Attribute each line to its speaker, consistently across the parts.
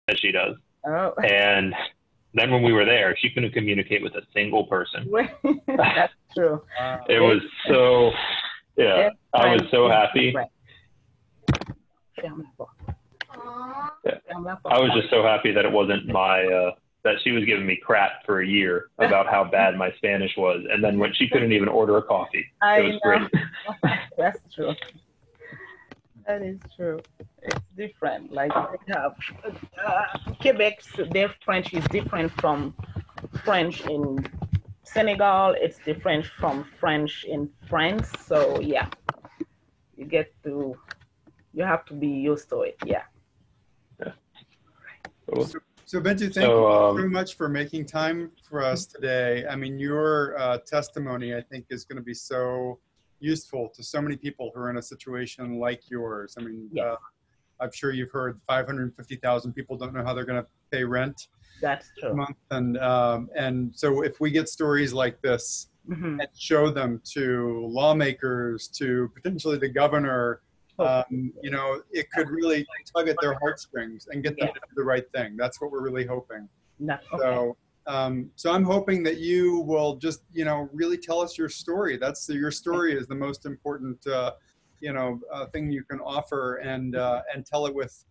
Speaker 1: as she does.
Speaker 2: Oh,
Speaker 1: And then when we were there, she couldn't communicate with a single person.
Speaker 2: that's true.
Speaker 1: It was so, yeah,
Speaker 2: Their
Speaker 1: I was
Speaker 2: time
Speaker 1: so
Speaker 2: is
Speaker 1: happy.
Speaker 2: different.
Speaker 1: Yeah. I was just so happy that it wasn't that she was giving me crap for a year about how bad my Spanish was. And then when she couldn't even order a coffee, it was great.
Speaker 2: That's true. That is true. It's different. Like they have Quebec, their French is different from French in Senegal. It's different from French in France. So yeah, you have to be used to it. Yeah.
Speaker 1: Yeah. Cool.
Speaker 3: So Bintou, thank you so much for making time for us today. I mean, your testimony, I think, is going to be so useful to so many people who are in a situation like yours. I mean,
Speaker 2: Yes.
Speaker 3: I'm sure you've heard 550,000 people don't know how they're going to pay rent.
Speaker 2: That's true.
Speaker 3: Month. And so if we get stories like this and show them to lawmakers, to potentially the governor, you know, it could really tug at their heartstrings and get them to do the right thing. That's what we're really hoping. So, so I'm hoping that you will just, you know, really tell us your story. Your story is the most important, you know, thing you can offer, and tell it with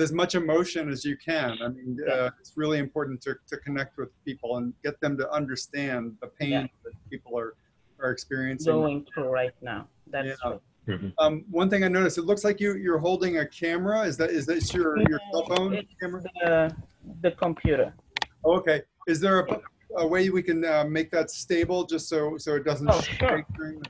Speaker 3: as much emotion as you can. I mean, it's really important to connect with people and get them to understand the pain that people are experiencing.
Speaker 2: Going through right now. That's true.
Speaker 3: One thing I noticed, it looks like you're holding a camera. Is this your cell phone camera?
Speaker 2: The computer.
Speaker 3: Oh, okay. Is there a way we can make that stable, just so it doesn't shake during the...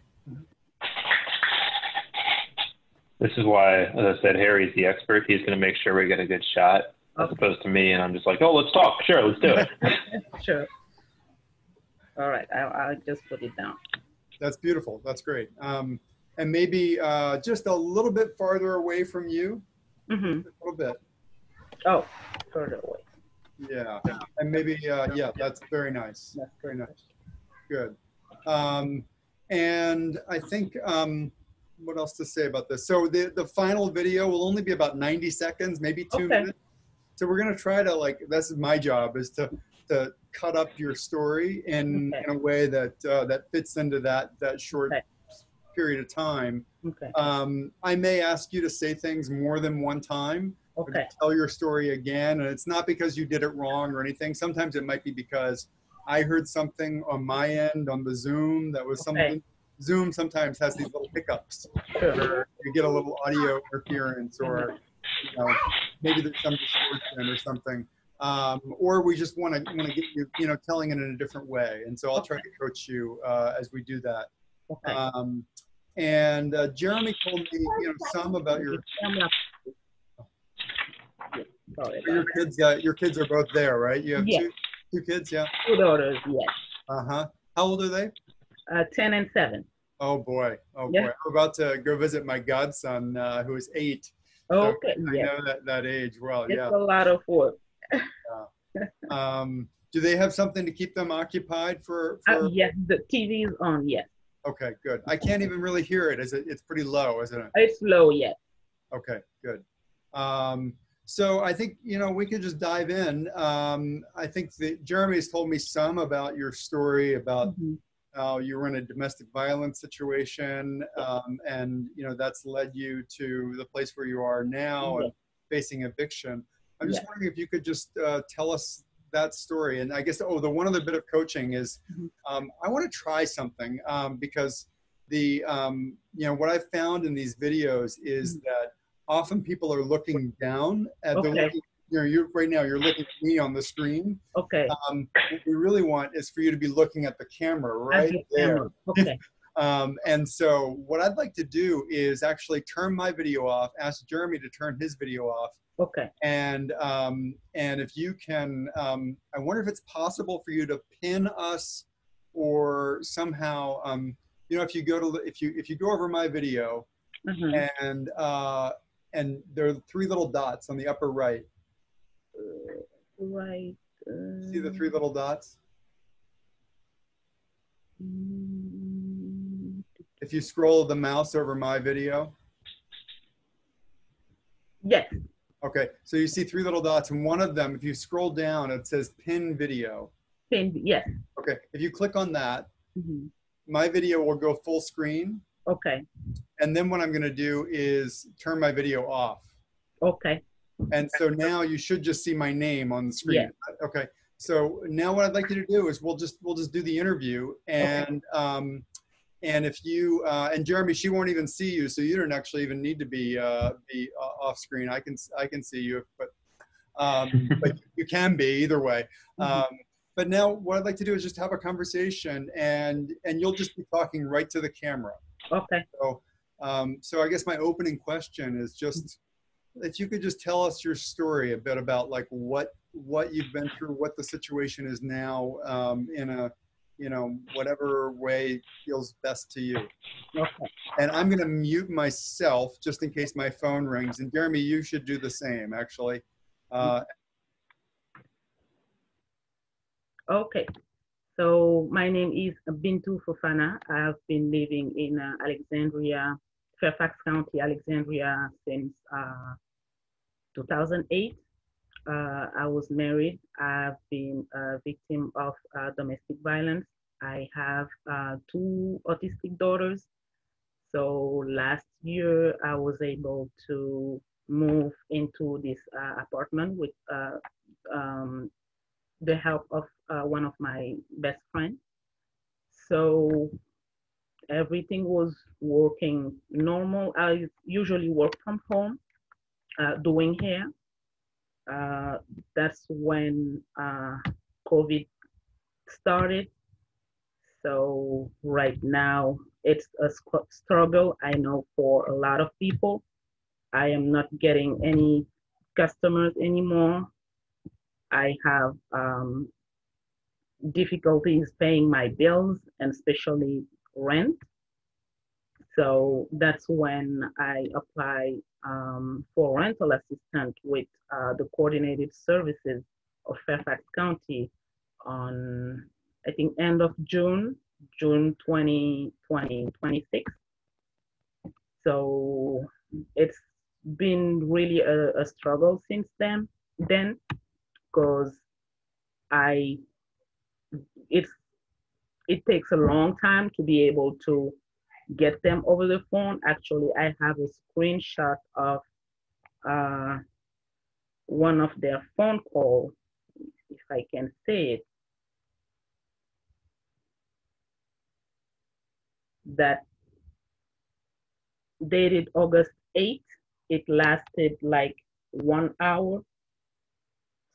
Speaker 1: This is why, as I said, Harry's the expert. He's going to make sure we get a good shot, as opposed to me, and I'm just like, oh, let's talk. Sure, let's do it.
Speaker 2: Sure. All right, I'll just put it down.
Speaker 3: That's beautiful. That's great. And maybe just a little bit farther away from you. A little bit.
Speaker 2: Oh, further away.
Speaker 3: Yeah. And maybe, yeah, that's very nice.
Speaker 2: That's
Speaker 3: very nice. Good. And I think, what else to say about this? So the final video will only be about 90 seconds, maybe 2 minutes. So we're going to try to, like, this is my job, is to cut up your story in a way that that fits into that short period of time. I may ask you to say things more than one time. Tell your story again, and it's not because you did it wrong or anything. Sometimes it might be because I heard something on my end on the Zoom that was something. Zoom sometimes has these little hiccups where you get a little audio interference, or you know, maybe there's some distortion or something, or we just want to get you, you know, telling it in a different way. And so I'll try to coach you as we do that. And Jeremy told me, you know, some about your kids. Your kids are both there, right? You have two kids, yeah.
Speaker 2: 2 daughters, yes.
Speaker 3: How old are they?
Speaker 2: 10 and 7.
Speaker 3: Oh boy, oh boy! I'm about to go visit my godson, who is 8.
Speaker 2: So
Speaker 3: I know that age well.
Speaker 2: It's a lot of work.
Speaker 3: Do they have something to keep them occupied for?
Speaker 2: Yes, the TV is on. Yes.
Speaker 3: Okay, good. I can't even really hear it. It's pretty low, isn't it?
Speaker 2: It's low, yes.
Speaker 3: Okay, good. So I think, you know, we could just dive in. I think that Jeremy's told me some about your story about how you were in a domestic violence situation, and you know that's led you to the place where you are now and facing eviction. I'm just wondering if you could just tell us that story. And I guess the one other bit of coaching is I want to try something because the you know, what I've found in these videos is that often people are looking down at the you know, right now you're looking at me on the screen. What we really want is for you to be looking at the camera right there. And so what I'd like to do is actually turn my video off, ask Jeremy to turn his video off. And if you can, I wonder if it's possible for you to pin us, or somehow, you know, if you go to if you go over my video, and there are 3 little dots on the upper right. See the 3 little dots? If you scroll the mouse over my video.
Speaker 2: Yes.
Speaker 3: Okay, so you see three little dots, and one of them, if you scroll down, it says pin video.
Speaker 2: Pin, yes.
Speaker 3: Okay, if you click on that,
Speaker 2: Mm-hmm.
Speaker 3: my video will go full screen.
Speaker 2: Okay.
Speaker 3: And then what I'm going to do is turn my video off.
Speaker 2: Okay.
Speaker 3: And so now you should just see my name on the screen.
Speaker 2: Yes.
Speaker 3: Okay. So now what I'd like you to do is we'll just do the interview, and and if you and Jeremy, she won't even see you, so you don't actually even need to be off screen. I can see you, but you can be either way. But now what I'd like to do is just have a conversation, and you'll just be talking right to the camera.
Speaker 2: Okay.
Speaker 3: So so I guess my opening question is just if you could just tell us your story a bit about like what you've been through, what the situation is now, in a, you know, whatever way feels best to you.
Speaker 2: Okay.
Speaker 3: And I'm going to mute myself just in case my phone rings. And Jeremy, you should do the same, actually.
Speaker 2: Okay. So my name is Bintou Fofana. I've been living in Alexandria, Fairfax County, Alexandria since 2008. I was married. I've been a victim of domestic violence. I have 2 autistic daughters. So last year, I was able to move into this apartment with the help of one of my best friends. So everything was working normal. I usually work from home doing hair. That's when COVID started. So right now it's a struggle. I know for a lot of people. I am not getting any customers anymore. I have difficulties paying my bills, and especially rent. So that's when I apply for rental assistant with the coordinated services of Fairfax County on, I think, end of June 2026. So it's been really a struggle since then, because it takes a long time to be able to get them over the phone. Actually, I have a screenshot of one of their phone calls, if I can say it, that dated August 8th. It lasted like 1 hour.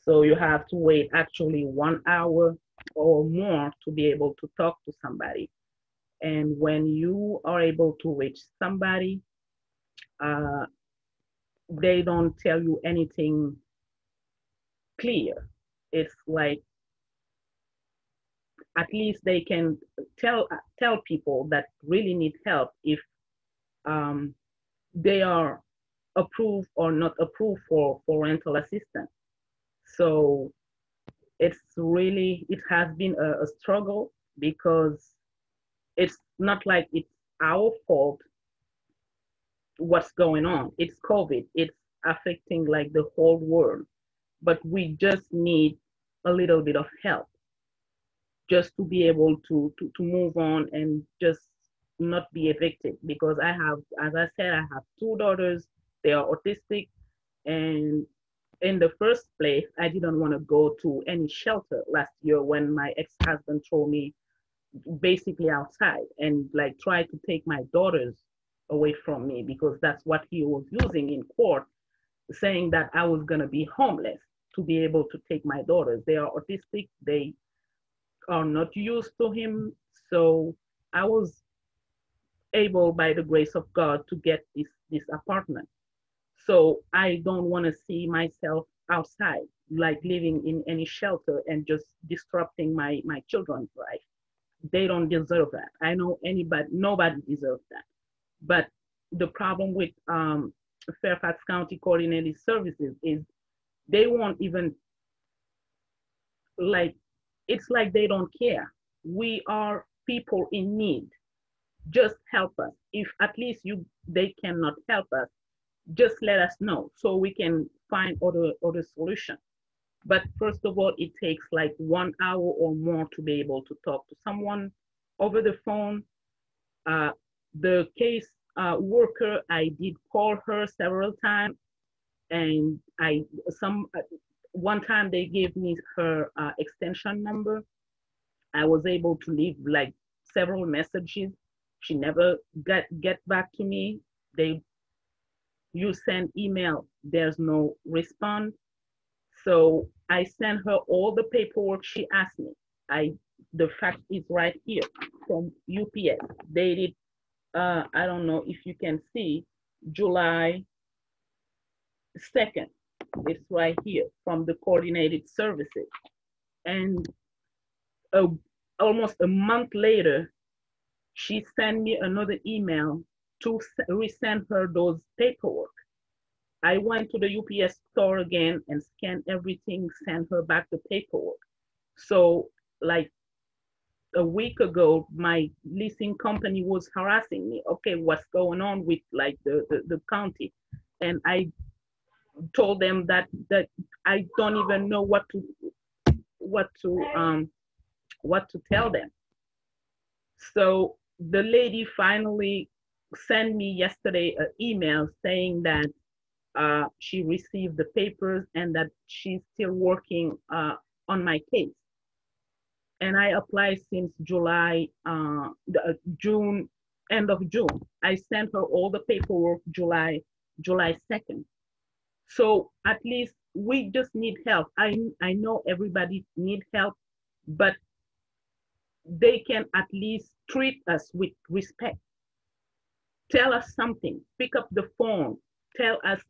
Speaker 2: So you have to wait actually 1 hour or more to be able to talk to somebody. And when you are able to reach somebody, they don't tell you anything clear. It's like, at least they can tell people that really need help if they are approved or not approved for rental assistance. So it has been a struggle, because it's not like it's our fault what's going on. It's COVID. It's affecting like the whole world. But we just need a little bit of help just to be able to move on and just not be evicted. Because I have, as I said, I have 2 daughters. They are autistic. And in the first place, I didn't want to go to any shelter last year when my ex-husband threw me basically outside and like tried to take my daughters away from me, because that's what he was using in court, saying that I was going to be homeless to be able to take my daughters. They are autistic. They are not used to him. So I was able, by the grace of God, to get this apartment. So I don't want to see myself outside, like living in any shelter and just disrupting my children's life. They don't deserve that. I know nobody deserves that. But the problem with Fairfax County Coordinated Services is they won't even, like, it's like they don't care. We are people in need. Just help us. If at least they cannot help us, just let us know so we can find other solution. But first of all, it takes like 1 hour or more to be able to talk to someone over the phone. The case worker, I did call her several times, and one time they gave me her extension number. I was able to leave like several messages. She never get back to me. You send email, there's no response. So I sent her all the paperwork she asked me. The fact is right here from UPS, dated, I don't know if you can see, July 2nd. It's right here from the coordinated services. And almost a month later, she sent me another email to resend her those paperwork. I went to the UPS store again and scanned everything, sent her back the paperwork. So like a week ago, my leasing company was harassing me. Okay, what's going on with like the county? And I told them that I don't even know what to tell them. So the lady finally sent me yesterday an email saying that she received the papers and that she's still working on my case. And I applied since June, end of June. I sent her all the paperwork July 2nd. So at least we just need help. I know everybody need help, but they can at least treat us with respect. Tell us something, pick up the phone, tell us.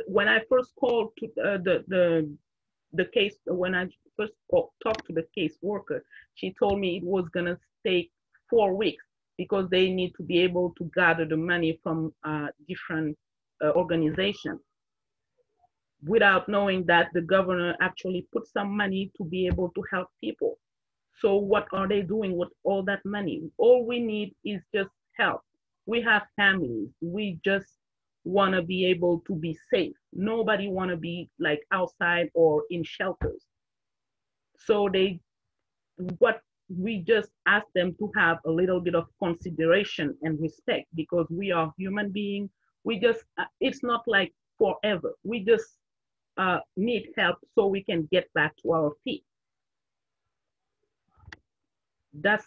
Speaker 2: When I first called to the case, when I first talked to the case worker, she told me it was gonna take 4 weeks because they need to be able to gather the money from different organizations, without knowing that the governor actually put some money to be able to help people. So what are they doing with all that money? All we need is just help. We have families. We just want to be able to be safe. Nobody want to be like outside or in shelters. So what we just ask them to have a little bit of consideration and respect, because we are human beings. It's not like forever. We just need help so we can get back to our feet. That's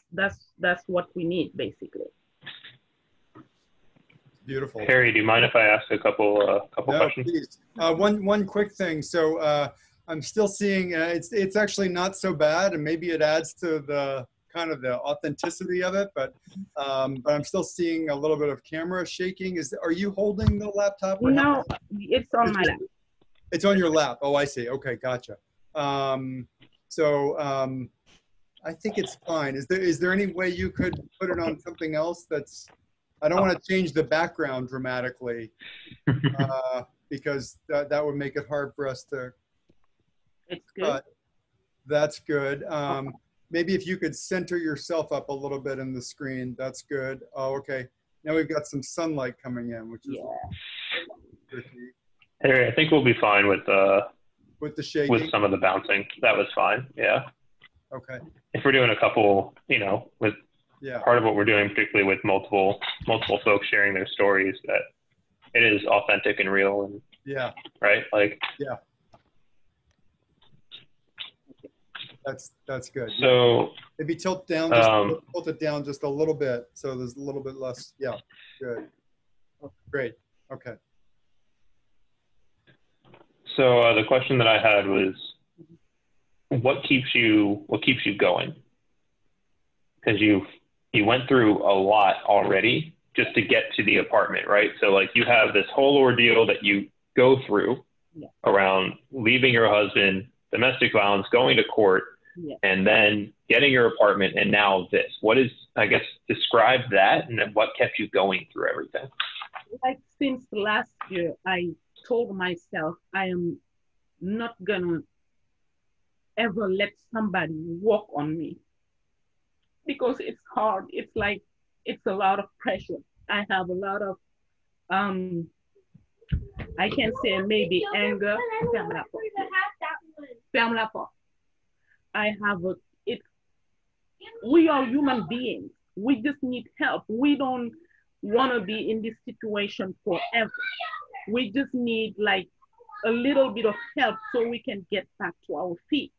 Speaker 2: what we need, basically.
Speaker 3: Beautiful.
Speaker 1: Harry, do you mind if I ask a couple questions?
Speaker 3: Please. One quick thing. So I'm still seeing it's actually not so bad, and maybe it adds to the kind of the authenticity of it. But I'm still seeing a little bit of camera shaking. Are you holding the laptop?
Speaker 2: No, it's on my lap.
Speaker 3: It's on your lap. Oh, I see. Okay, gotcha. I think it's fine. Is there any way you could put it on something else that's? I don't want to change the background dramatically because that would make it hard for us to.
Speaker 2: It's good.
Speaker 3: That's good. Maybe if you could center yourself up a little bit in the screen, that's good. Oh, okay. Now we've got some sunlight coming in, which is tricky.
Speaker 1: Harry, I think we'll be fine with the
Speaker 3: shaking.
Speaker 1: With some of the bouncing. That was fine. Yeah.
Speaker 3: Okay.
Speaker 1: If we're doing a couple, with part of what we're doing, particularly with multiple folks sharing their stories, that it is authentic and real, and right, like
Speaker 3: that's good.
Speaker 1: So
Speaker 3: maybe tilt it down just a little bit, so there's a little bit less. Yeah, good. Great. Okay.
Speaker 1: So the question that I had was, what keeps you going? Because you went through a lot already just to get to the apartment, right? So like you have this whole ordeal that you go through around leaving your husband, domestic violence, going to court, and then getting your apartment, and now this. What is, I guess, describe that, and then what kept you going through everything?
Speaker 2: Like since last year, I told myself I am not gonna ever let somebody walk on me, because it's hard. It's like, it's a lot of pressure. I have a lot of I can say maybe anger. Ferme la porte. I have a, it. We are human beings. We just need help. We don't want to be in this situation forever. We just need like a little bit of help so we can get back to our feet.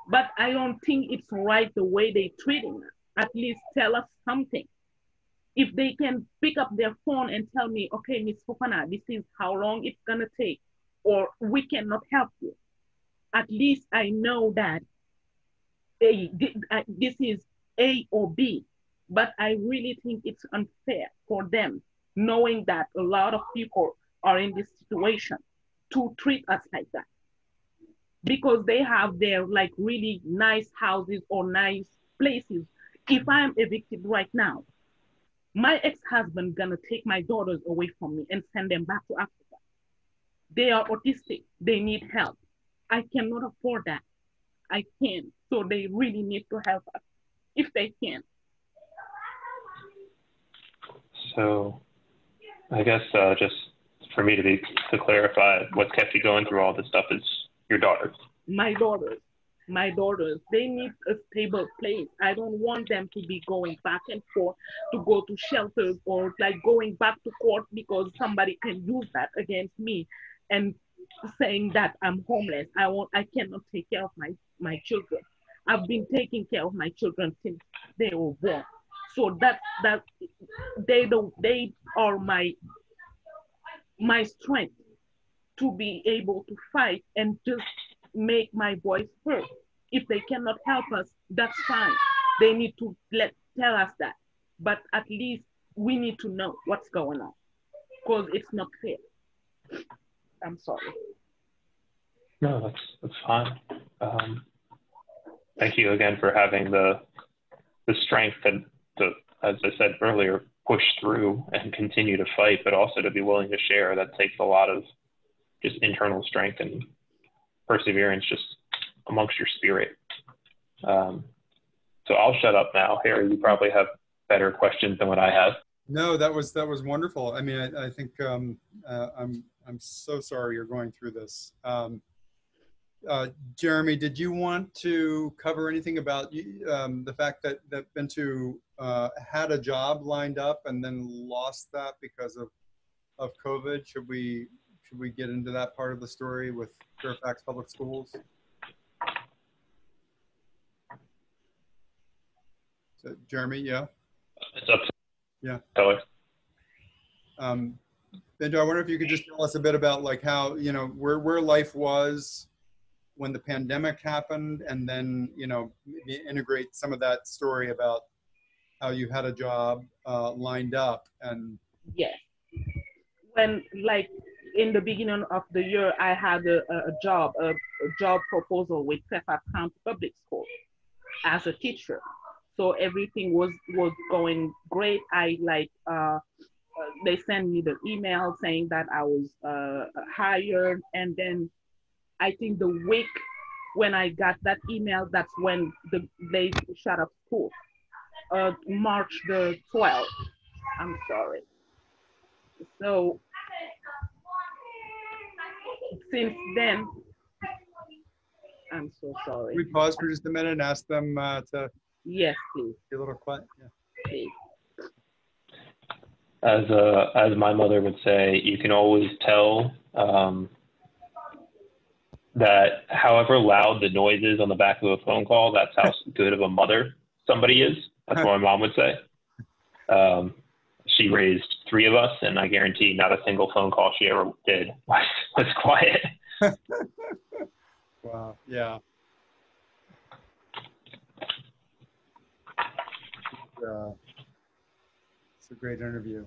Speaker 2: But I don't think it's right the way they treating us. At least tell us something. If they can pick up their phone and tell me, okay, Miss Fofana, this is how long it's gonna take, or we cannot help you. At least I know that this is A or B. But I really think it's unfair for them, knowing that a lot of people are in this situation, to treat us like that. Because they have their like really nice houses or nice places. If I'm evicted right now, my ex-husband gonna take my daughters away from me and send them back to Africa. They are autistic. They need help. I cannot afford that. I can't. So they really need to help us if they can.
Speaker 1: So I guess just for me to clarify, what's kept you going through all this stuff is your daughters.
Speaker 2: My daughters, they need a stable place. I don't want them to be going back and forth to go to shelters or like going back to court because somebody can use that against me and saying that I'm homeless. I cannot take care of my children. I've been taking care of my children since they were born. So that they are my strength to be able to fight and just make my voice heard. If they cannot help us, that's fine. They need to tell us that. But at least we need to know what's going on because it's not fair. I'm sorry.
Speaker 1: No, that's fine. Thank you again for having the strength and to, as I said earlier, push through and continue to fight, but also to be willing to share. That takes a lot of just internal strength and perseverance just amongst your spirit. So I'll shut up now. Harry, you probably have better questions than what I have.
Speaker 3: No, that was wonderful. I mean, I think I'm so sorry you're going through this. Jeremy, did you want to cover anything about the fact that Bintou had a job lined up and then lost that because of COVID? Should we get into that part of the story with Fairfax Public Schools? So, Jeremy, yeah?
Speaker 1: It's up to
Speaker 3: yeah.
Speaker 1: Tyler.
Speaker 3: Bintou, I wonder if you could just tell us a bit about like how, you know, where life was when the pandemic happened, and then, you know, maybe integrate some of that story about how you had a job lined up. And
Speaker 2: yes, when like in the beginning of the year, I had a job proposal with Fairfax County Public School as a teacher. So everything was going great. I like they sent me the email saying that I was hired, and then I think the week when I got that email, that's when they shut up school. March the 12th. I'm sorry. So since then, I'm so sorry.
Speaker 3: Can we pause for just a minute and ask them to?
Speaker 2: Yes, please.
Speaker 3: Be a little quiet. Yeah.
Speaker 2: Please.
Speaker 1: As my mother would say, you can always tell that however loud the noise is on the back of a phone call, that's how good of a mother somebody is. That's what my mom would say. She raised 3 of us, and I guarantee not a single phone call she ever did was quiet.
Speaker 3: Wow. Yeah. It's a great interview.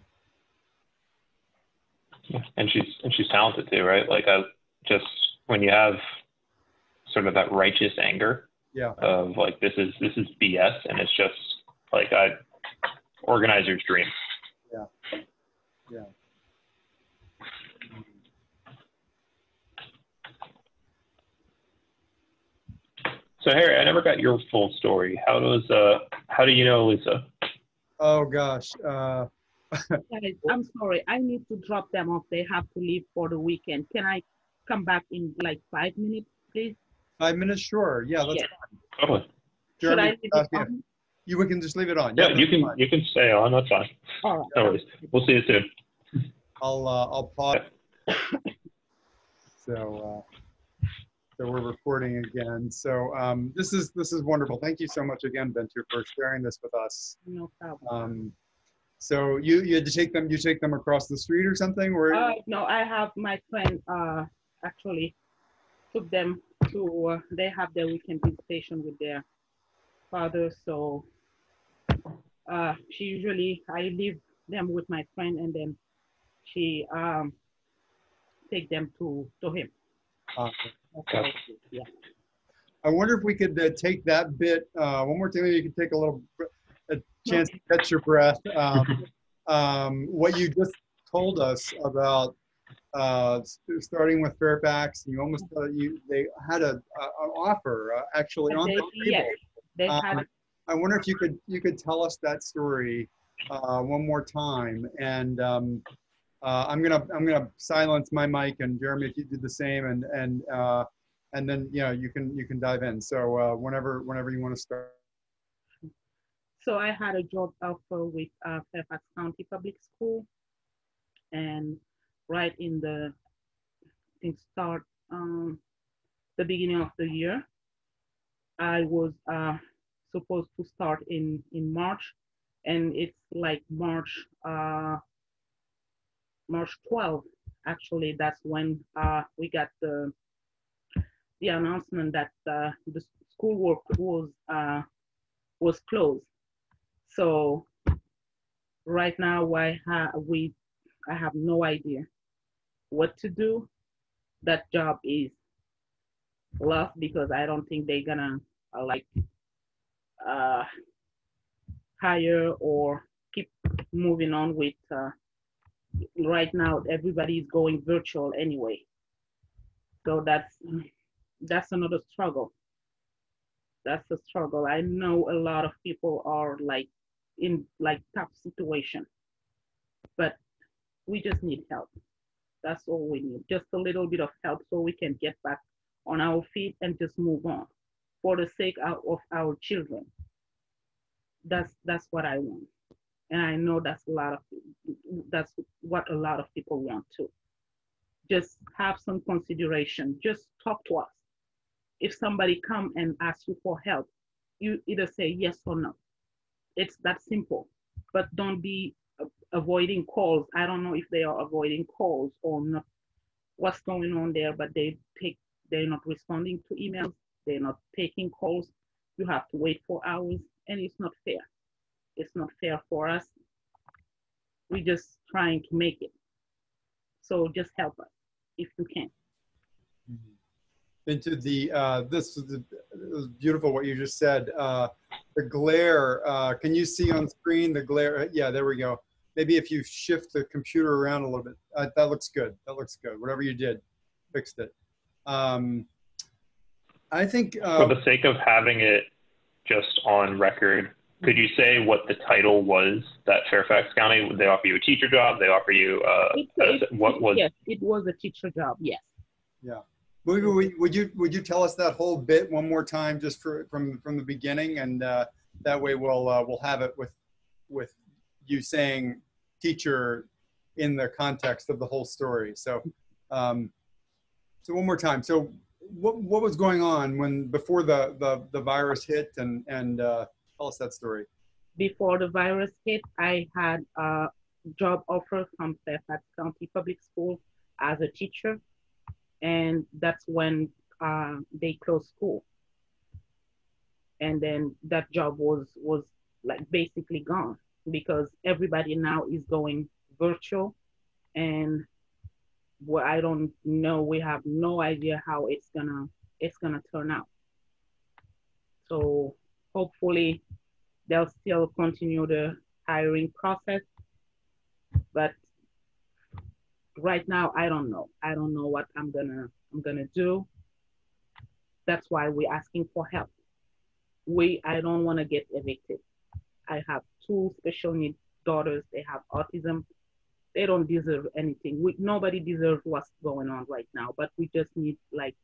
Speaker 1: Yeah. And she's talented too, right? Like just when you have sort of that righteous anger,
Speaker 3: yeah,
Speaker 1: of like this is BS, and it's just like organizer's dream.
Speaker 3: Yeah. Yeah.
Speaker 1: So Harry, I never got your full story. How do you know Lisa?
Speaker 3: Oh gosh.
Speaker 2: Guys, I'm sorry. I need to drop them off. They have to leave for the weekend. Can I come back in like 5 minutes, please?
Speaker 3: 5 minutes, sure. Yeah, that's
Speaker 2: Yes.
Speaker 1: Totally.
Speaker 2: Should I
Speaker 3: Jeremy.
Speaker 2: leave it
Speaker 3: Yeah,
Speaker 2: on?
Speaker 3: you can just leave it on.
Speaker 1: Yeah,
Speaker 3: Yeah,
Speaker 1: you can stay on. That's fine.
Speaker 2: All right.
Speaker 1: No worries. We'll see you soon.
Speaker 3: I'll pause. So so we're recording again. So this is wonderful. Thank you so much again, Bintou, for sharing this with us.
Speaker 2: No problem.
Speaker 3: So you had to take them across the street or something, or
Speaker 2: No, I have my friend actually took them to they have their weekend visitation with their father. So she usually I leave them with my friend and then she take them to him.
Speaker 3: okay.
Speaker 2: Yeah.
Speaker 3: I wonder if we could take that bit one more time. Maybe you could take a chance to catch your breath. What you just told us about starting with Fairfax, you almost they had an offer actually on the table.
Speaker 2: Yes, they had.
Speaker 3: I wonder if you could tell us that story one more time, and I'm gonna silence my mic, and Jeremy, if you do the same, and then you can dive in. So whenever you want to start.
Speaker 2: So I had a job offer with Fairfax County Public School, and right in the start the beginning of the year, I was supposed to start in March, and it's like March 12th. Actually, that's when we got the announcement that the schoolwork was closed. So right now, I have no idea what to do. That job is lost because I don't think they're gonna like uh, hire or keep moving on with. Right now, everybody is going virtual anyway, so that's another struggle. That's a struggle. I know a lot of people are like in like tough situation, but we just need help. That's all we need. Just a little bit of help so we can get back on our feet and just move on for the sake of our children. That's what I want. And I know that's what a lot of people want too. Just have some consideration. Just talk to us. If somebody come and ask you for help, you either say yes or no. It's that simple. But don't be avoiding calls. I don't know if they are avoiding calls or not, what's going on there, but they're not responding to emails, they're not taking calls. You have to wait for hours, and it's not fair. It's not fair for us. We're just trying to make it. So just help us if you can.
Speaker 3: Into the this was beautiful what you just said. The glare. Can you see on screen the glare? Yeah, there we go. Maybe if you shift the computer around a little bit, that looks good. That looks good. Whatever you did, fixed it. I think
Speaker 1: for the sake of having it just on record, could you say what the title was that Fairfax County? They offer you a teacher job. They offer you what was?
Speaker 2: Yes, it was a teacher job. Yes.
Speaker 3: Yeah. Would you tell us that whole bit one more time, just from the beginning, and that way we'll have it with you saying teacher in the context of the whole story. So so one more time. So what was going on before the virus hit, and tell us that story.
Speaker 2: Before the virus hit, I had a job offer from Fairfax County Public School as a teacher, and that's when they closed school. And then that job was like basically gone because everybody now is going virtual, and well, I don't know. We have no idea how it's gonna turn out. So hopefully they'll still continue the hiring process, but right now I don't know. I don't know what I'm gonna do. That's why we're asking for help. I don't want to get evicted. I have two special needs daughters, they have autism. They don't deserve anything. Nobody deserves what's going on right now, but we just need like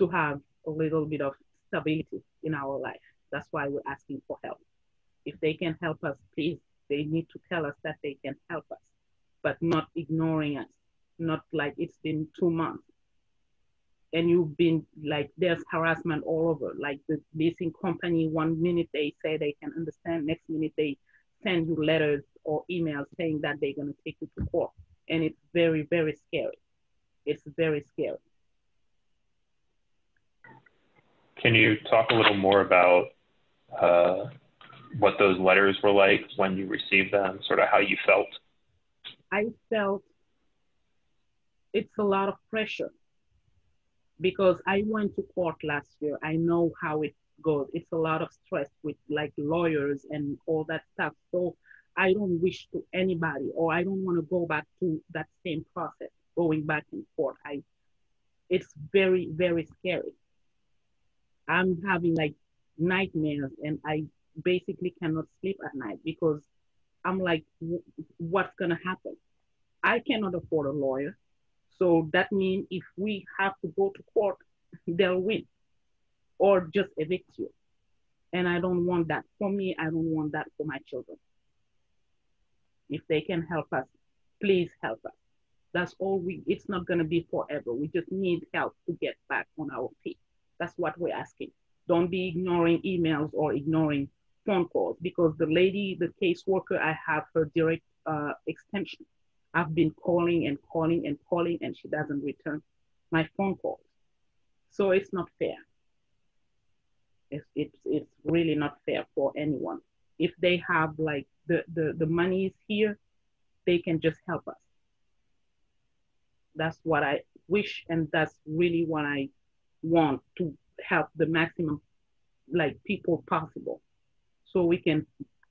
Speaker 2: to have a little bit of stability in our life. That's why we're asking for help. If they can help us, please, they need to tell us that they can help us, but not ignoring us. Not like it's been 2 months and you've been like, there's harassment all over. Like the leasing company, 1 minute they say they can understand, next minute they send you letters or emails saying that they're going to take you to court. And it's very, very scary. It's very scary.
Speaker 1: Can you talk a little more about what those letters were like when you received them, sort of how you felt?
Speaker 2: I felt it's a lot of pressure because I went to court last year. I know how it goes. It's a lot of stress with like lawyers and all that stuff. So I don't wish to anybody, or I don't want to go back to that same process, going back and forth. It's very, very scary. I'm having like nightmares and I basically cannot sleep at night because I'm like, what's going to happen? I cannot afford a lawyer. So that means if we have to go to court, they'll win or just evict you. And I don't want that for me. I don't want that for my children. If they can help us, please help us. That's all it's not going to be forever. We just need help to get back on our feet. That's what we're asking. Don't be ignoring emails or ignoring phone calls because the lady, the caseworker, I have her direct extension. I've been calling and calling and calling and she doesn't return my phone calls. So it's not fair. It's really not fair for anyone. If they have like the money is here, they can just help us. That's what I wish, and that's really what I want, to help the maximum like people possible so we can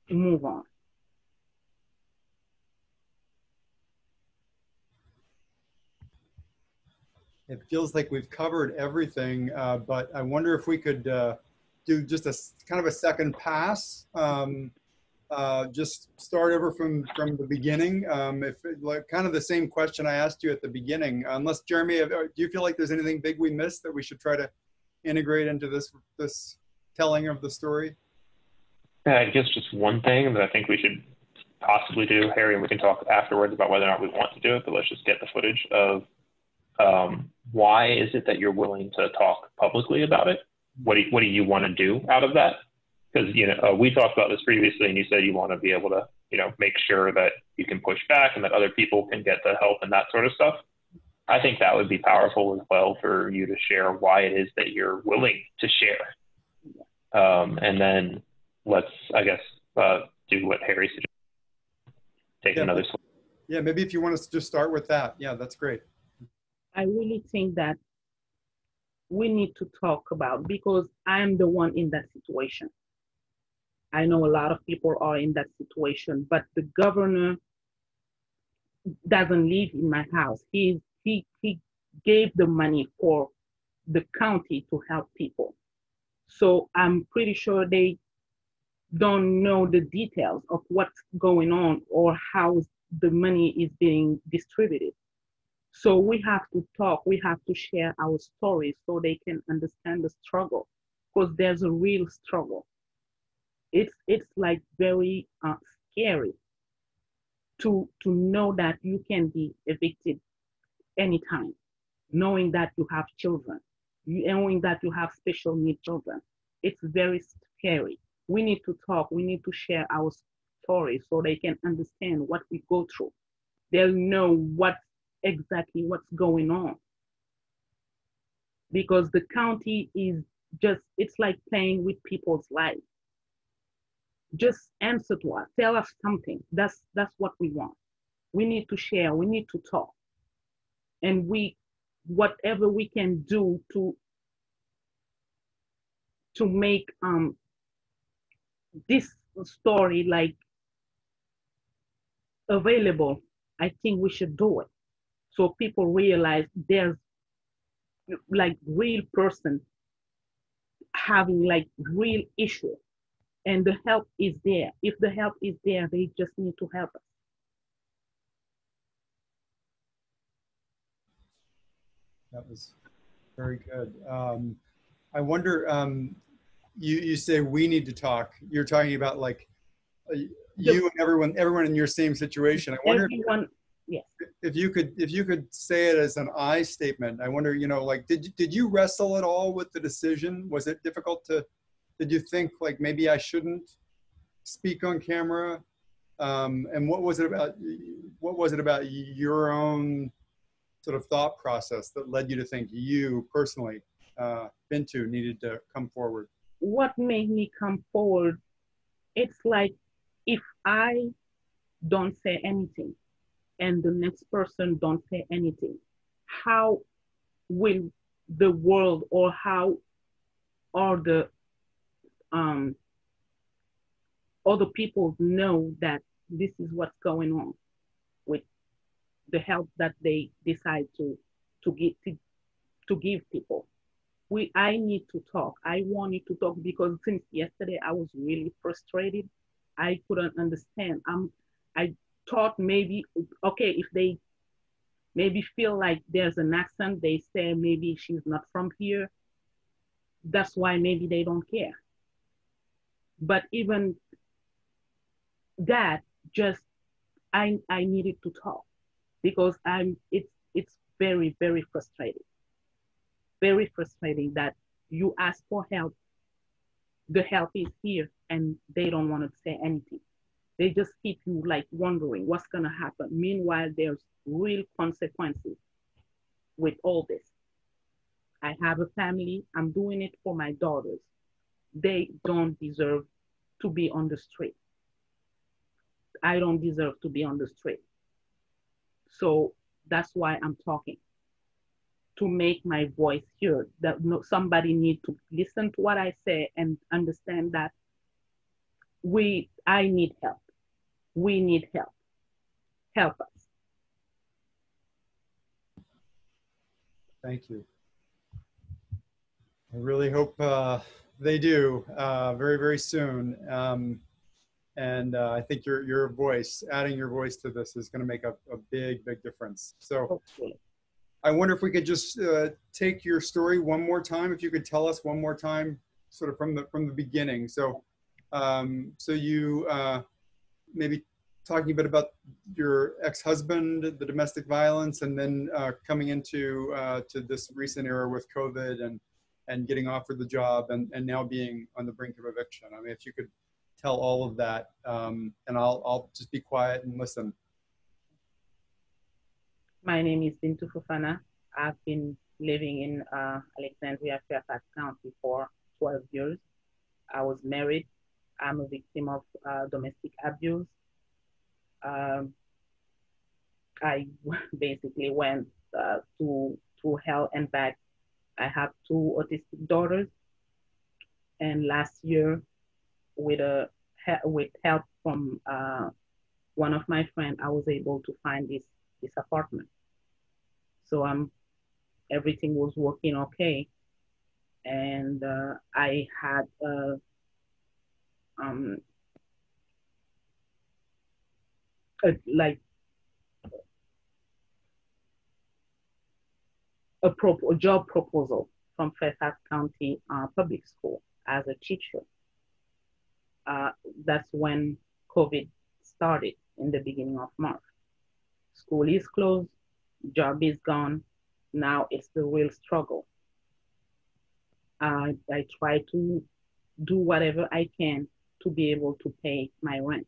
Speaker 2: move on.
Speaker 3: It feels like we've covered everything, but I wonder if we could do just a kind of a second pass. Just start over from the beginning. Like kind of the same question I asked you at the beginning. Unless Jeremy, do you feel like there's anything big we missed that we should try to integrate into this telling of the story?
Speaker 1: I guess just one thing that I think we should possibly do, Harry, and we can talk afterwards about whether or not we want to do it, but let's just get the footage of why is it that you're willing to talk publicly about it? What do you want to do out of that? Because, we talked about this previously and you said you want to be able to, make sure that you can push back and that other people can get the help and that sort of stuff. I think that would be powerful as well for you to share why it is that you're willing to share. And then let's, I guess, do what Harry suggested. Take another swing.
Speaker 3: Yeah, maybe if you want us to just start with that. Yeah, that's great.
Speaker 2: I really think that we need to talk about, because I'm the one in that situation. I know a lot of people are in that situation, but the governor doesn't live in my house. He gave the money for the county to help people. So I'm pretty sure they don't know the details of what's going on or how the money is being distributed. So we have to talk, we have to share our stories so they can understand the struggle, because there's a real struggle. It's like very scary to know that you can be evicted anytime, knowing that you have children, knowing that you have special needs children. It's very scary. We need to talk, we need to share our stories so they can understand what we go through. They'll know exactly what's going on. Because the county is just, it's like playing with people's lives. Just answer to us, tell us something. That's what we want. We need to share, we need to talk. And whatever we can do to make this story like available, I think we should do it. So people realize there's like real person having like real issue. And the help is there. If the help is there, they just need to help us.
Speaker 3: That was very good. I wonder, you say we need to talk. You're talking about like you and everyone in your same situation. I wonder
Speaker 2: Everyone, yes.
Speaker 3: if you could say it as an I statement. I wonder, like, did you wrestle at all with the decision? Was it difficult did you think like maybe I shouldn't speak on camera? And what was it about your own sort of thought process that led you to think you personally, Bintou, needed to come forward?
Speaker 2: What made me come forward? It's like if I don't say anything and the next person don't say anything, how will the world or how are the other people know that this is what's going on with the help that they decide to give people? I need to talk. I wanted to talk because since yesterday I was really frustrated. I couldn't understand. I thought maybe, okay, if they maybe feel like there's an accent, they say maybe she's not from here. That's why maybe they don't care. But even that, just I needed to talk because it's very, very frustrating. Very frustrating that you ask for help, the help is here, and they don't want to say anything. They just keep you like wondering what's gonna happen. Meanwhile, there's real consequences with all this. I have a family. I'm doing it for my daughters. They don't deserve to be on the street. I don't deserve to be on the street. So that's why I'm talking, to make my voice heard, that somebody need to listen to what I say and understand that I need help. We need help. Help us.
Speaker 3: Thank you. I really hope they do very, very soon. And I think your voice, adding your voice to this is going to make a big, big difference. So
Speaker 2: Hopefully.
Speaker 3: I wonder if we could just take your story one more time. If you could tell us one more time, sort of from the beginning. So, so you maybe talking a bit about your ex-husband, the domestic violence, and then coming into to this recent era with COVID and getting offered the job and now being on the brink of eviction. I mean, if you could tell all of that, and I'll just be quiet and listen.
Speaker 2: My name is Bintou Fofana. I've been living in Alexandria, Fairfax County for 12 years. I was married. I'm a victim of domestic abuse. I basically went to hell and back. I have 2 autistic daughters, and last year, with help from one of my friends, I was able to find this apartment. So everything was working okay, and I had like a job proposal from Fairfax County Public School as a teacher. That's when COVID started in the beginning of March. School is closed, job is gone. Now it's the real struggle. I try to do whatever I can to be able to pay my rent,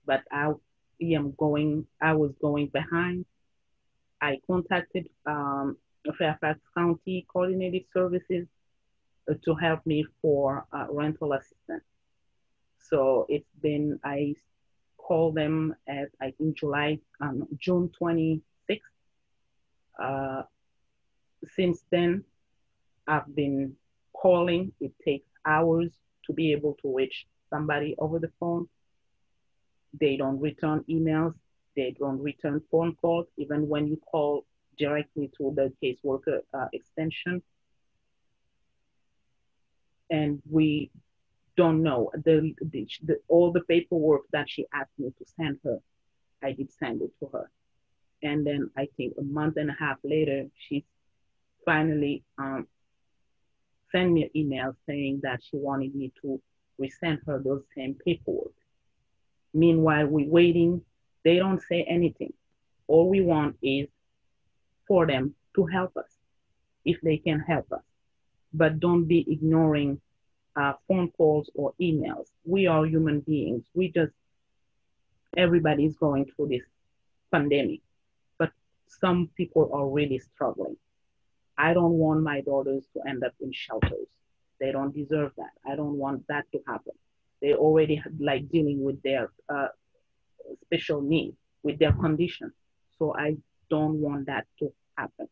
Speaker 2: but I was going behind. I contacted Fairfax County Coordinated Services to help me for rental assistance. So I called them at, I think, June 26th. Since then, I've been calling. It takes hours to be able to reach somebody over the phone. They don't return emails. They don't return phone calls, even when you call directly to the caseworker extension. And we don't know. All the paperwork that she asked me to send her, I did send it to her. And then I think a month and a half later, she finally sent me an email saying that she wanted me to resend her those same paperwork. Meanwhile, we're waiting. They don't say anything. All we want is for them to help us if they can help us. But don't be ignoring phone calls or emails. We are human beings. Everybody's going through this pandemic, but some people are really struggling. I don't want my daughters to end up in shelters. They don't deserve that. I don't want that to happen. They already like dealing with their special needs, with their condition. So I don't want that to happen.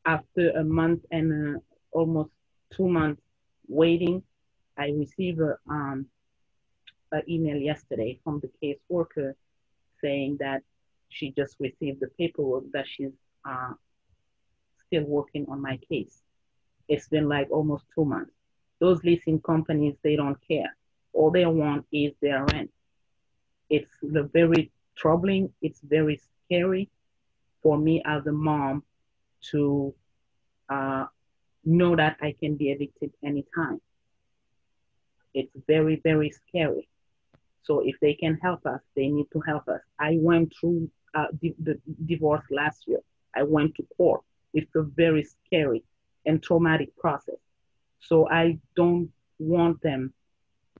Speaker 2: After a month and almost 2 months waiting, I received an email yesterday from the caseworker saying that she just received the paperwork that she's still working on my case. It's been like almost 2 months. Those leasing companies, they don't care. All they want is their rent. It's very troubling. It's very scary for me as a mom to know that I can be evicted anytime. It's very, very scary. So if they can help us, they need to help us. I went through the divorce last year. I went to court. It's a very scary and traumatic process. So I don't want them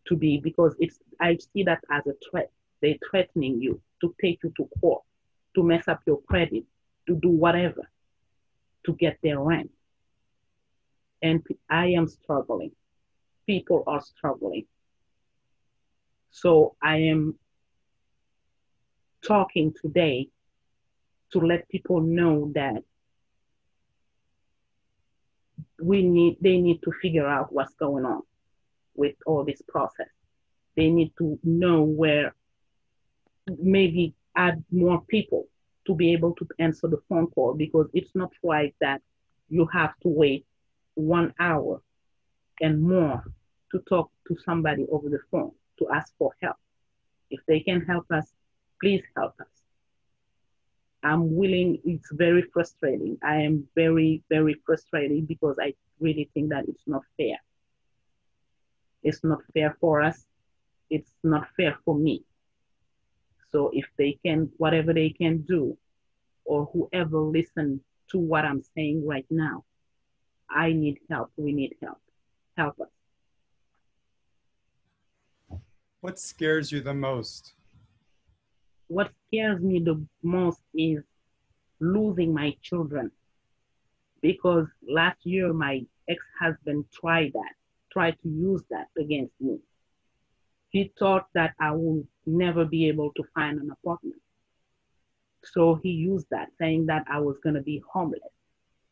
Speaker 2: to be, because I see that as a threat. They're threatening you to take you to court, to mess up your credit, to do whatever, to get their rent. And I am struggling. People are struggling. So I am talking today to let people know that they need to figure out what's going on with all this process. They need to know where, maybe add more people to be able to answer the phone call, because it's not right that you have to wait 1 hour and more to talk to somebody over the phone to ask for help. If they can help us, please help us. I'm willing. It's very frustrating. I am very, very frustrated because I really think that it's not fair. It's not fair for us. It's not fair for me. So if they can, whatever they can do, or whoever listen to what I'm saying right now, I need help. We need help. Help us.
Speaker 3: What scares you the most?
Speaker 2: What scares me the most is losing my children, because last year my ex-husband tried to use that against me. He thought that I would never be able to find an apartment. So he used that, saying that I was going to be homeless,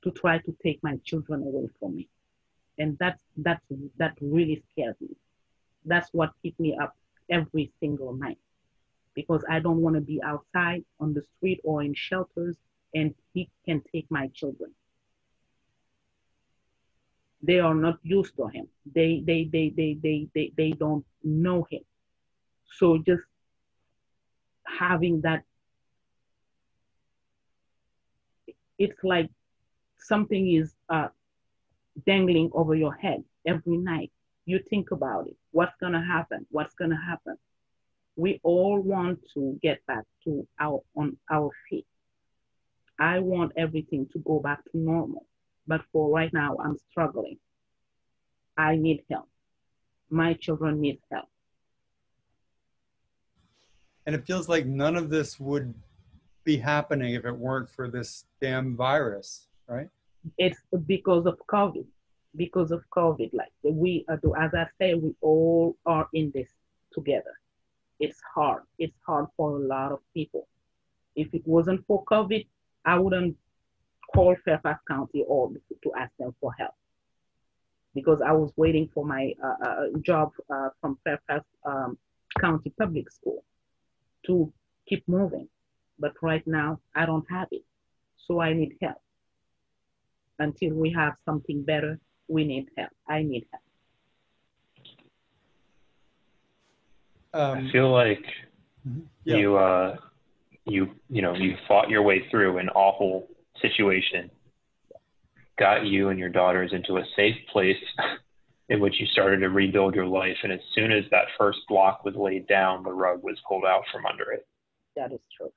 Speaker 2: to try to take my children away from me. And that really scares me. That's what keeps me up every single night, because I don't want to be outside on the street or in shelters and he can take my children. They are not used to him. They don't know him. So just having that, it's like something is dangling over your head every night. You think about it. What's gonna happen? What's gonna happen? We all want to get back to on our feet. I want everything to go back to normal. But for right now, I'm struggling. I need help. My children need help.
Speaker 3: And it feels like none of this would be happening if it weren't for this damn virus, right?
Speaker 2: It's because of COVID. Because of COVID, like we are, as I say, we all are in this together. It's hard. It's hard for a lot of people. If it wasn't for COVID, I wouldn't call Fairfax County or to ask them for help, because I was waiting for my job from Fairfax County Public School to keep moving. But right now, I don't have it. So I need help. Until we have something better, we need help. I need help.
Speaker 1: I feel like
Speaker 3: Yeah.
Speaker 1: you fought your way through an awful situation, got you and your daughters into a safe place in which you started to rebuild your life. And as soon as that first block was laid down, the rug was pulled out from under it.
Speaker 2: That is true.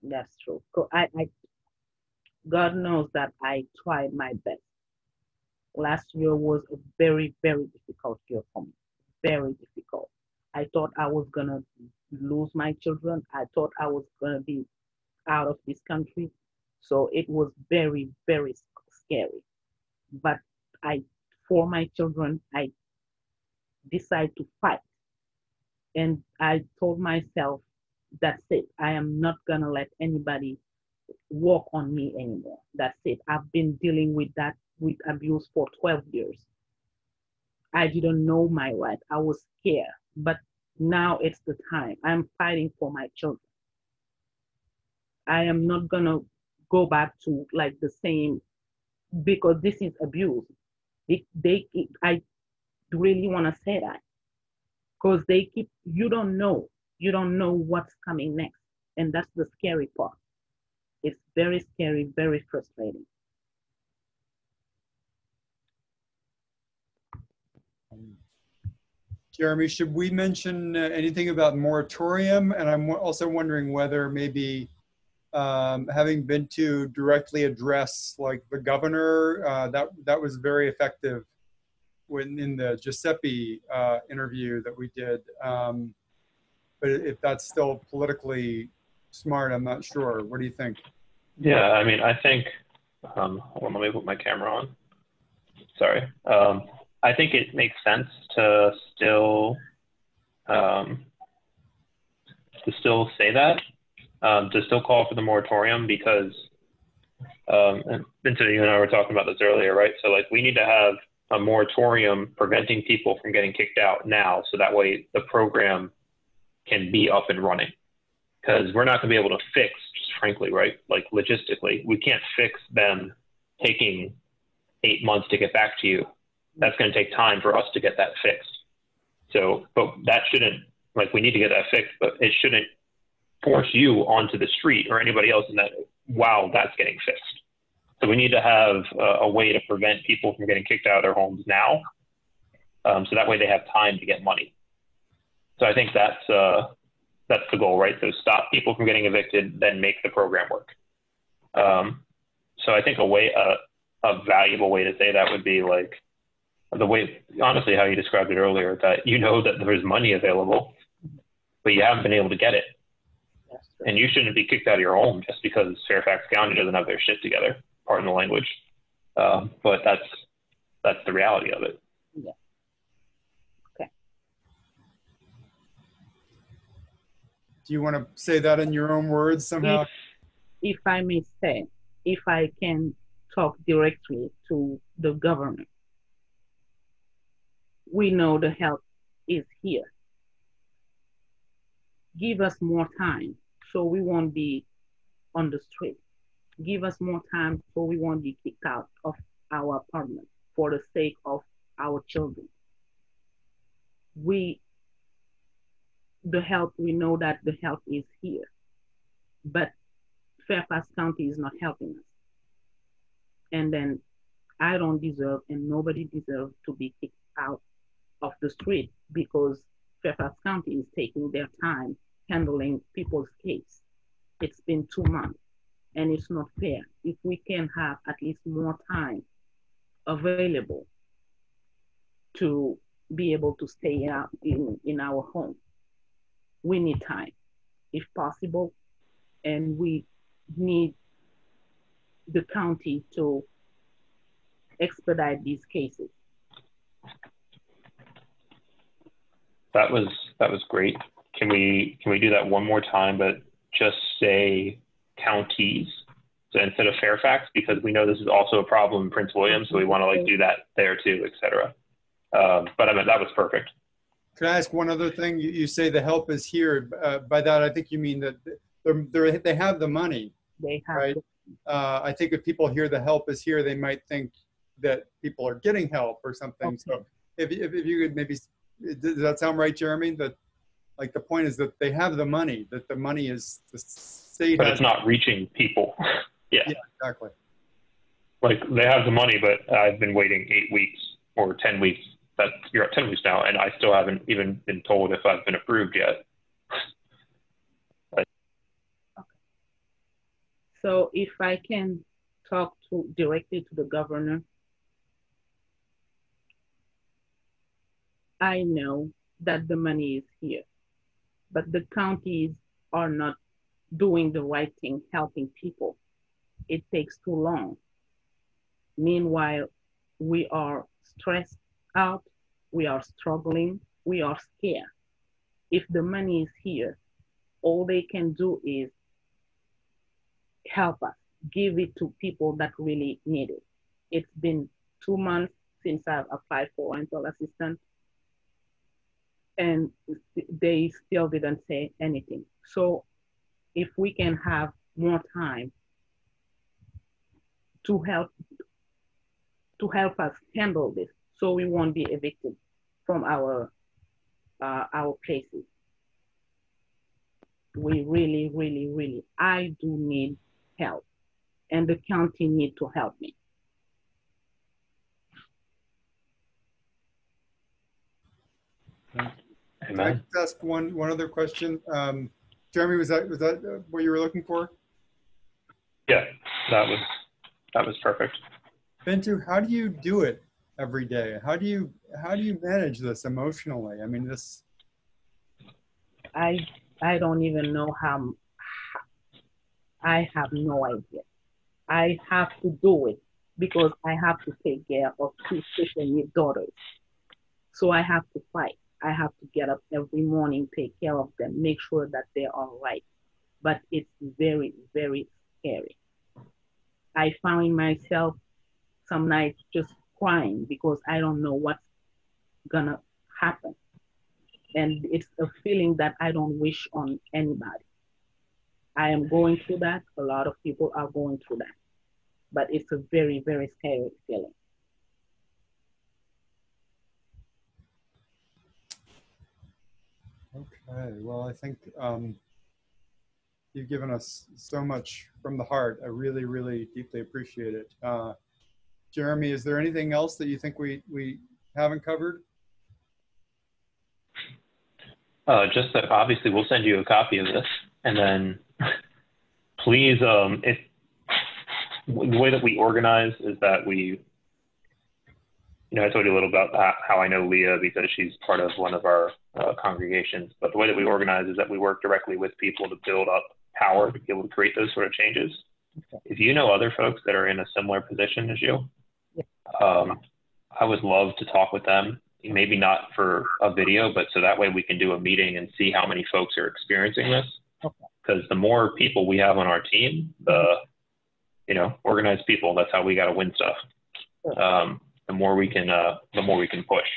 Speaker 2: That's true. God knows that I tried my best. Last year was a very, very difficult year for me. Very difficult. I thought I was gonna lose my children. I thought I was gonna be out of this country. So it was very, very scary. But I, for my children, I decided to fight. And I told myself, that's it. I am not gonna let anybody walk on me anymore. That's it. I've been dealing with that, with abuse for 12 years. I didn't know my right. I was scared. But now it's the time. I'm fighting for my children. I am not gonna go back to like the same, because this is abuse. I really want to say that, because they keep, you don't know what's coming next, and that's the scary part. It's very scary, very frustrating.
Speaker 3: Jeremy, should we mention anything about moratorium? And I'm also wondering whether maybe having Bintou directly address like the governor, that was very effective when in the Giuseppe interview that we did. But if that's still politically smart, I'm not sure. What do you think?
Speaker 1: Yeah, I mean, I think, hold on, let me put my camera on. Sorry. I think it makes sense to still say that, to still call for the moratorium, because, and Bintou, you and I were talking about this earlier, right? So like we need to have a moratorium preventing people from getting kicked out now, so that way the program can be up and running. Because we're not going to be able to fix, just frankly, right? Like logistically, we can't fix them taking 8 months to get back to you. That's going to take time for us to get that fixed. So, but that shouldn't, like, we need to get that fixed, but it shouldn't force you onto the street or anybody else in that while that's getting fixed. So we need to have a way to prevent people from getting kicked out of their homes now. So that way they have time to get money. So I think that's the goal, right? So stop people from getting evicted, then make the program work. So I think a valuable way to say that would be like the way, honestly, how you described it earlier, that you know that there's money available, but you haven't been able to get it. And you shouldn't be kicked out of your home just because Fairfax County doesn't have their shit together, pardon the language. But that's the reality of it.
Speaker 2: Yeah. Okay.
Speaker 3: Do you want to say that in your own words somehow?
Speaker 2: If I may say, if I can talk directly to the government, we know the help is here. Give us more time so we won't be on the street. Give us more time so we won't be kicked out of our apartment for the sake of our children. We know that the help is here, but Fairfax County is not helping us. And then I don't deserve, and nobody deserves to be kicked out of the street because Fairfax County is taking their time handling people's case. It's been 2 months and it's not fair. If we can have at least more time available to be able to stay out in our home, we need time if possible, and we need the county to expedite these cases.
Speaker 1: That was great. Can we do that one more time, but just say counties? So instead of Fairfax, because we know this is also a problem in Prince William, so we want to like do that there too, et cetera. But I mean, that was perfect.
Speaker 3: Can I ask one other thing? You say the help is here. By that, I think you mean that they have the money.
Speaker 2: They have.
Speaker 3: Right? I think if people hear the help is here, they might think that people are getting help or something. Okay. So if you could maybe does that sound right, Jeremy? That like the point is that they have the money, that the money is the state
Speaker 1: but
Speaker 3: has.
Speaker 1: it's not reaching people. Yeah.
Speaker 3: Yeah, exactly.
Speaker 1: Like they have the money, but I've been waiting 8 weeks or 10 weeks. You're at 10 weeks now, and I still haven't even been told if I've been approved yet.
Speaker 2: So if I can talk directly to the governor, I know that the money is here, but the counties are not doing the right thing, helping people. It takes too long. Meanwhile, we are stressed out, we are struggling, we are scared. If the money is here, all they can do is help us, give it to people that really need it. It's been 2 months since I've applied for rental assistance, and they still didn't say anything. So if we can have more time to help us handle this, so we won't be evicted from our places. We really, really, really, I do need help, and the county need to help me.
Speaker 1: Amen.
Speaker 3: Can I just ask one other question? Jeremy, was that what you were looking for?
Speaker 1: Yeah, that was perfect.
Speaker 3: Bintou, how do you do it every day? How do you manage this emotionally? I mean, this.
Speaker 2: I don't even know how. I have no idea. I have to do it because I have to take care of 2 special needs daughters. So I have to fight. I have to get up every morning, take care of them, make sure that they are right. But it's very, very scary. I find myself some nights just crying because I don't know what's gonna happen. And it's a feeling that I don't wish on anybody. I am going through that. A lot of people are going through that. But it's a very, very scary feeling.
Speaker 3: Okay, well, I think you've given us so much from the heart. I really, really deeply appreciate it. Jeremy, is there anything else that you think we haven't covered?
Speaker 1: Just that obviously we'll send you a copy of this, and then please, if the way that we organize is that we, I told you a little about how I know Leah because she's part of one of our congregations, but the way that we organize is that we work directly with people to build up power to be able to create those sort of changes. Okay. If you know other folks that are in a similar position as you, I would love to talk with them, maybe not for a video, but so that way we can do a meeting and see how many folks are experiencing this. Because the more people we have on our team, the organized people, that's how we got to win stuff. The more we can push.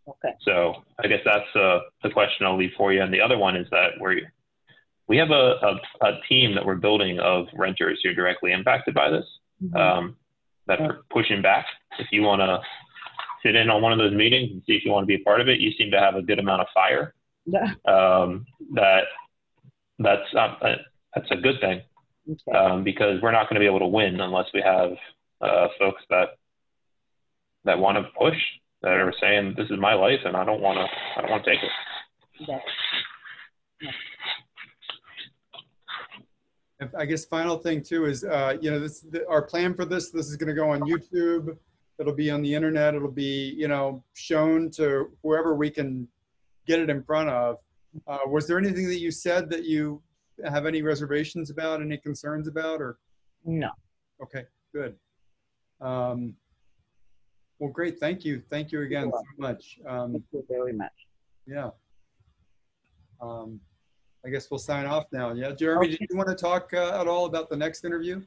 Speaker 1: Okay. So I guess that's the question I'll leave for you. And the other one is that we have a team that we're building of renters who are directly impacted by this, that are pushing back. If you want to sit in on one of those meetings and see if you want to be a part of it, you seem to have a good amount of fire. Yeah. That's a good thing. Okay. Because we're not going to be able to win unless we have folks that want to push, that are saying this is my life and I don't want to take it. Yeah. Yeah.
Speaker 3: I guess final thing too is our plan for this is going to go on YouTube. It'll be on the internet. It'll be shown to whoever we can get it in front of. Was there anything that you said that you have any reservations about, any concerns about, or?
Speaker 2: No.
Speaker 3: Okay, good. Well, great. Thank you. Thank you again so much.
Speaker 2: Thank you very much.
Speaker 3: Yeah. I guess we'll sign off now. Yeah, Jeremy, okay. Did you want to talk at all about the next interview?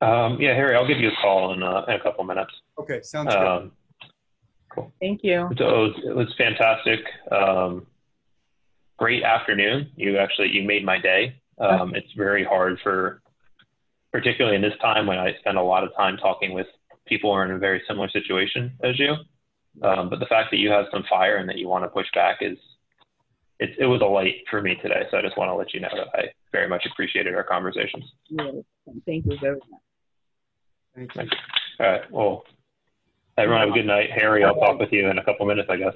Speaker 1: Yeah, Harry, I'll give you a call in a couple minutes.
Speaker 3: Okay, sounds good.
Speaker 2: Cool. Thank you.
Speaker 1: So it was fantastic. Great afternoon. You made my day. It's very hard particularly in this time when I spend a lot of time talking with people who are in a very similar situation as you. But the fact that you have some fire and that you want to push back it was a light for me today. So I just want to let you know that I very much appreciated our conversations.
Speaker 2: Yes, thank you very much.
Speaker 3: Thank you.
Speaker 1: All right. Well, everyone have a good night. Harry, I'll talk with you in a couple minutes, I guess.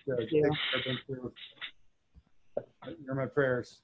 Speaker 3: Good.
Speaker 2: Yeah.
Speaker 3: Take care, Bintou. You're my prayers.